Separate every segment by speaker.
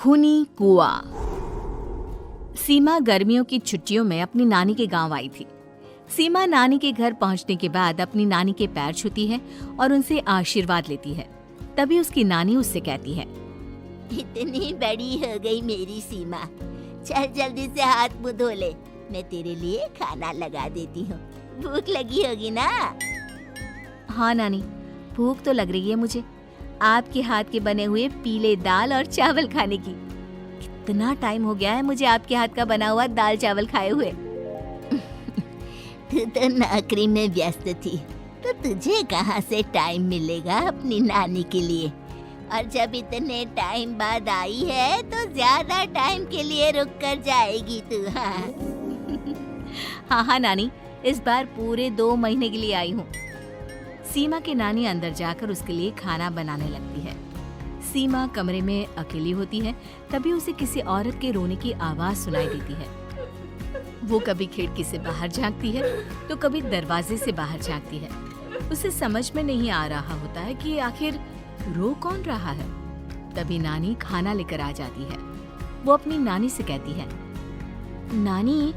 Speaker 1: खूनी कुआं। सीमा गर्मियों की छुट्टियों में अपनी नानी के गांव आई थी। सीमा नानी के घर पहुंचने के बाद अपनी नानी के पैर छूती है और उनसे आशीर्वाद लेती है। तभी उसकी नानी उससे कहती है,
Speaker 2: इतनी बड़ी हो गई मेरी सीमा, चल जल्दी से हाथ मुंह धो ले, मैं तेरे लिए खाना लगा देती हूँ। भूख लगी होगी ना?
Speaker 1: हाँ नानी, भूख तो लग रही है मुझे, आपके हाथ के बने हुए पीले दाल और चावल खाने की। कितना टाइम हो गया है मुझे आपके हाथ का बना हुआ दाल चावल खाए हुए।
Speaker 2: तू तो नौकरी में व्यस्त थी, तो तुझे कहाँ से टाइम मिलेगा अपनी नानी के लिए? और जब इतने टाइम बाद आई है तो ज्यादा टाइम के लिए रुक कर जाएगी तू।
Speaker 1: हाँ नानी, इस बार पूरे 2 महीने के लिए आई हूँ। सीमा की नानी अंदर जाकर उसके लिए खाना बनाने लगती है। सीमा कमरे में अकेली होती है, तभी उसे किसी औरत के रोने की आवाज सुनाई देती है। वो कभी खिड़की से बाहर झांकती है तो कभी दरवाजे से बाहर झांकती है। उसे समझ में नहीं आ रहा होता है कि आखिर रो कौन रहा है। तभी नानी खाना लेकर आ जाती है। वो अपनी नानी से कहती है, नानी,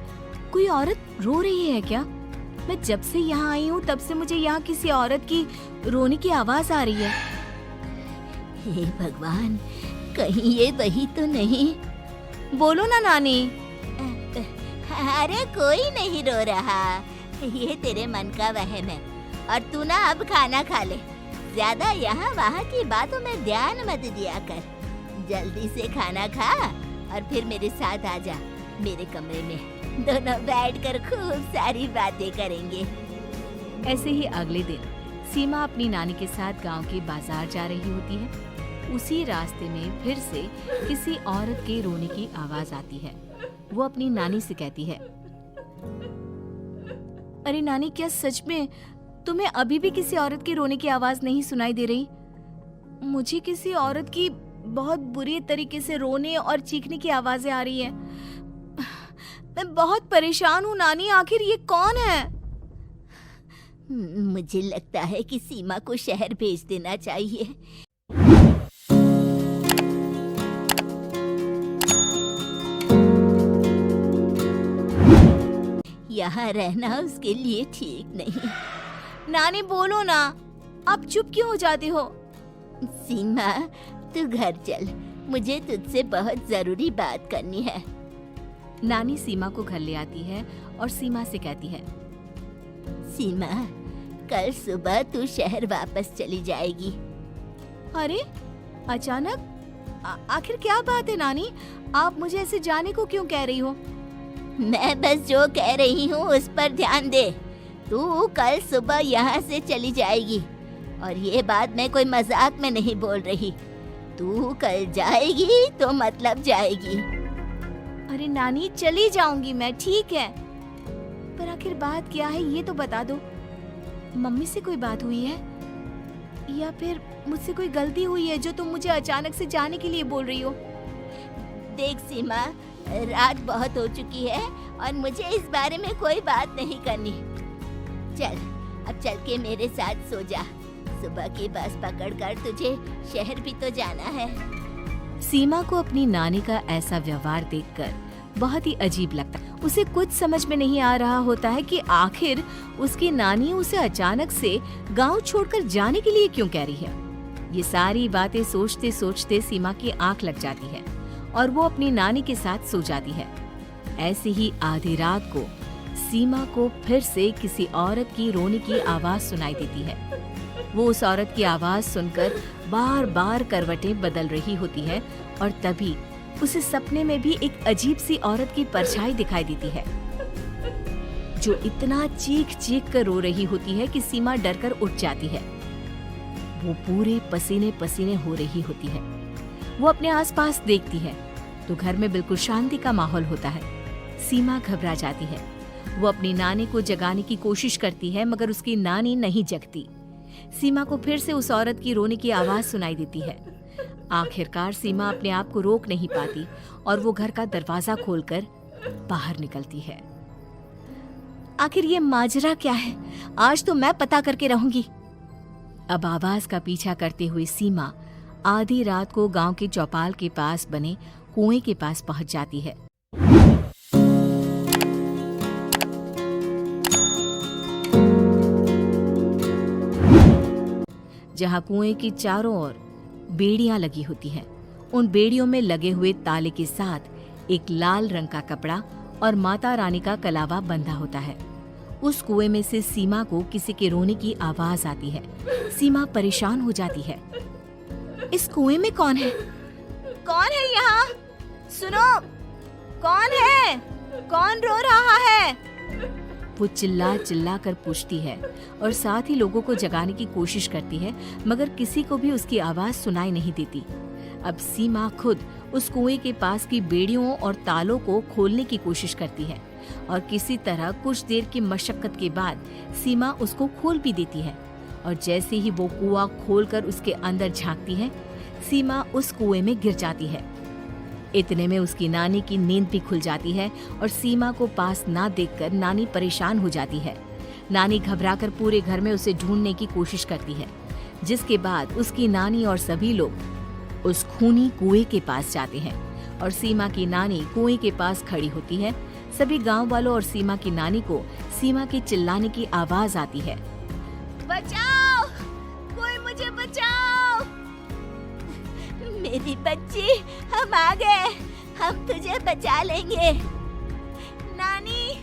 Speaker 1: कोई औरत रो रही है क्या? मैं जब से यहाँ आई हूँ तब से मुझे यहाँ किसी औरत की रोने की आवाज आ रही है।
Speaker 2: हे भगवान, कहीं ये वही तो नहीं?
Speaker 1: बोलो ना नानी।
Speaker 2: अरे कोई नहीं रो रहा, ये तेरे मन का वहम है। और तू ना अब खाना खा ले, ज्यादा यहाँ वहाँ की बातों में ध्यान मत दिया कर। जल्दी से खाना खा और फिर मेरे साथ आ जा मेरे कमरे में, दोनों बैठकर खूब सारी बातें करेंगे।
Speaker 1: ऐसे ही अगले दिन सीमा अपनी नानी के साथ गांव के बाजार जा रही होती है। उसी रास्ते में फिर से किसी औरत के रोने की आवाज आती है। वो अपनी नानी से कहती है, अरे नानी, क्या सच में तुम्हें अभी भी किसी औरत के रोने की आवाज नहीं सुनाई दे रही? मुझे किसी औरत की बहुत बुरी तरीके से रोने और चीखने की आवाजें आ रही है। मैं बहुत परेशान हूँ नानी, आखिर ये कौन है?
Speaker 2: मुझे लगता है कि सीमा को शहर भेज देना चाहिए। यहाँ रहना उसके लिए ठीक नहीं।
Speaker 1: नानी बोलो ना, आप चुप क्यों हो जाते हो?
Speaker 2: सीमा, तू घर चल, मुझे तुझसे बहुत जरूरी बात करनी है।
Speaker 1: नानी सीमा को घर ले आती है और सीमा से कहती है,
Speaker 2: सीमा, कल सुबह तू शहर वापस चली जाएगी।
Speaker 1: अरे अचानक? आखिर क्या बात है नानी, आप मुझे ऐसे जाने को क्यों कह रही हो?
Speaker 2: मैं बस जो कह रही हूँ उस पर ध्यान दे। तू कल सुबह यहाँ से चली जाएगी, और ये बात मैं कोई मजाक में नहीं बोल रही। तू कल जाएगी तो मतलब जाएगी।
Speaker 1: अरे नानी, चली जाऊंगी मैं, ठीक है, पर आखिर बात क्या है ये तो बता दो। मम्मी से कोई बात हुई है या फिर मुझसे कोई गलती हुई है जो तुम मुझे अचानक से जाने के लिए बोल रही हो?
Speaker 2: देख सीमा, रात बहुत हो चुकी है और मुझे इस बारे में कोई बात नहीं करनी। चल, अब चल के मेरे साथ सो जा। सुबह की बस पकड़कर तुझे शहर भी तो जाना है।
Speaker 1: सीमा को अपनी नानी का ऐसा व्यवहार देखकर बहुत ही अजीब लगता है। उसे कुछ समझ में नहीं आ रहा होता है कि आखिर उसकी नानी उसे अचानक से गांव छोड़कर जाने के लिए क्यों कह रही है। ये सारी बातें सोचते सोचते सीमा की आंख लग जाती है और वो अपनी नानी के साथ सो जाती है। ऐसी ही आधी रात को सीमा को फिर से किसी औरत की रोने की आवाज सुनाई देती है। वो उस औरत की आवाज सुनकर बार बार करवटें बदल रही होती है और तभी उसे सपने में भी एक अजीब सी औरत की परछाई दिखाई देती है, जो इतना चीख चीख कर रो रही होती है कि सीमा डरकर उठ जाती है। वो पूरे पसीने पसीने हो रही होती है। वो अपने आसपास देखती है तो घर में बिल्कुल शांति का माहौल होता है। सीमा घबरा जाती है। वो अपनी नानी को जगाने की कोशिश करती है, मगर उसकी नानी नहीं जगती। सीमा को फिर से उस औरत की रोने की आवाज सुनाई देती है। आखिरकार सीमा अपने आप को रोक नहीं पाती और वो घर का दरवाजा खोलकर बाहर निकलती है। आखिर ये माजरा क्या है? आज तो मैं पता करके रहूंगी। अब आवाज का पीछा करते हुए सीमा आधी रात को गांव के चौपाल के पास बने कुएं के पास पहुंच जाती है। जहां कुएं की चारों ओर बेड़ियां लगी होती हैं। उन बेड़ियों में लगे हुए ताले के साथ एक लाल रंग का कपड़ा और माता रानी का कलावा बंधा होता है। उस कुएं में से सीमा को किसी के रोने की आवाज आती है। सीमा परेशान हो जाती है। इस कुएं में कौन है? कौन है यहाँ? सुनो, कौन है? कौन रो रहा है? वो चिल्ला चिल्ला कर पूछती है और साथ ही लोगों को जगाने की कोशिश करती है, मगर किसी को भी उसकी आवाज सुनाई नहीं देती। अब सीमा खुद उस कुएं के पास की बेड़ियों और तालों को खोलने की कोशिश करती है और किसी तरह कुछ देर की मशक्कत के बाद सीमा उसको खोल भी देती है। और जैसे ही वो कुआं खोलकर उसके अंदर झांकती है, सीमा उस कुएं में गिर जाती है। इतने में उसकी नानी की नींद भी खुल जाती है और सीमा को पास ना देखकर नानी परेशान हो जाती है। नानी घबराकर पूरे घर में उसे ढूंढने की कोशिश करती है, जिसके बाद उसकी नानी और सभी लोग उस खूनी कुएं के पास जाते हैं और सीमा की नानी कुएं के पास खड़ी होती है। सभी गांव वालों और सीमा की नानी को सीमा के चिल्लाने की आवाज आती है। बचाओ, कोई मुझे बचाओ।
Speaker 2: मेरी बच्ची, हम आ गए, हम तुझे बचा लेंगे।
Speaker 1: नानी,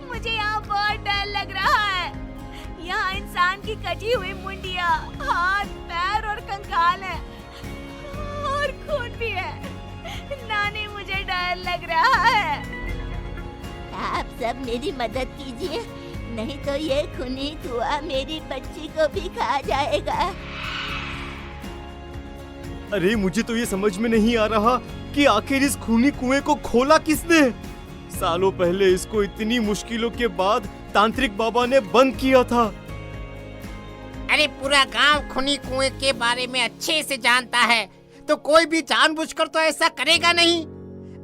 Speaker 1: मुझे यहाँ बहुत डर लग रहा है। यहाँ इंसान की कटी हुई मुंडिया, हाथ, पैर और कंकाल है और खून भी है। नानी, मुझे डर लग रहा है।
Speaker 2: आप सब मेरी मदद कीजिए, नहीं तो ये खूनी कुआं मेरी बच्ची को भी खा जाएगा।
Speaker 3: अरे मुझे तो ये समझ में नहीं आ रहा कि आखिर इस खूनी कुएं को खोला किसने। सालों पहले इसको इतनी मुश्किलों के बाद तांत्रिक बाबा ने बंद किया था।
Speaker 4: अरे पूरा गांव खूनी कुएं के बारे में अच्छे से जानता है, तो कोई भी जानबूझकर तो ऐसा करेगा नहीं।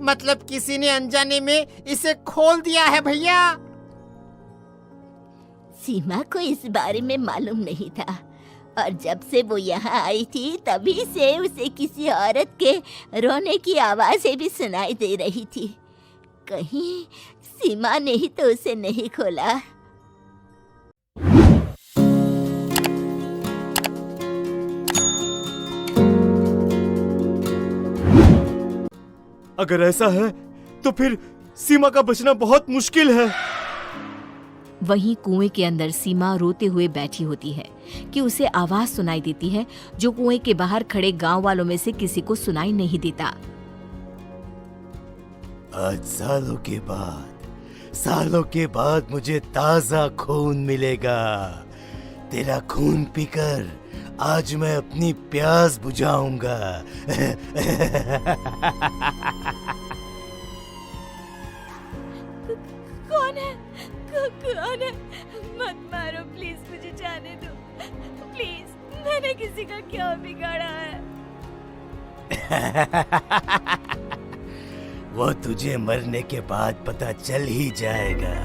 Speaker 4: मतलब किसी ने अनजाने में इसे खोल दिया है भैया।
Speaker 2: सीमा को इस बारे में मालूम नहीं था और जब से वो यहाँ आई थी तभी से उसे किसी औरत के रोने की आवाजें भी सुनाई दे रही थी। कहीं सीमा ने ही तो उसे नहीं खोला।
Speaker 3: अगर ऐसा है तो फिर सीमा का बचना बहुत मुश्किल है।
Speaker 1: वहीं कुएं के अंदर सीमा रोते हुए बैठी होती है कि उसे आवाज सुनाई देती है, जो कुएं के बाहर खड़े गांव वालों में से किसी को सुनाई नहीं देता।
Speaker 5: आज सालों के बाद मुझे ताजा खून मिलेगा। तेरा खून पीकर आज मैं अपनी प्यास बुझाऊंगा।
Speaker 1: कौन है? कौन है? मत मारो प्लीज, मुझे जाने दो प्लीज। मैंने किसी का क्या बिगाड़ा है?
Speaker 5: वो तुझे मरने के बाद पता चल ही जाएगा।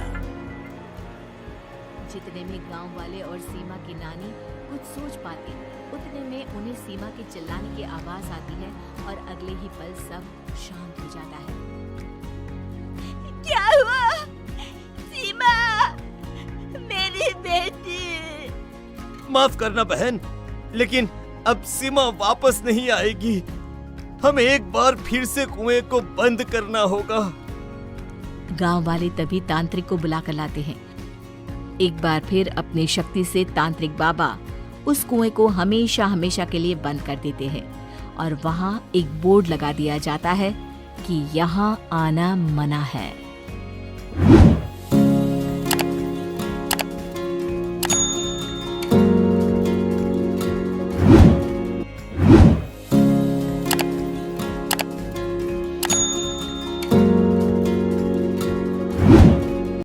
Speaker 1: जितने में गांव वाले और सीमा की नानी कुछ सोच पाते, उतने में उन्हें सीमा के चिल्लाने की आवाज आती है और अगले ही पल सब शांत हो जाता है।
Speaker 2: क्या हुआ? सीमा, मेरी बेटी।
Speaker 3: माफ करना बहन, लेकिन अब सीमा वापस नहीं आएगी। हमें एक बार फिर से कुएं को बंद करना होगा।
Speaker 1: गांव वाले तभी तांत्रिक को बुला कर लाते हैं। एक बार फिर अपनी शक्ति से तांत्रिक बाबा उस कुएं को हमेशा हमेशा के लिए बंद कर देते हैं और वहां एक बोर्ड लगा दिया जाता है कि यहाँ आना मना है।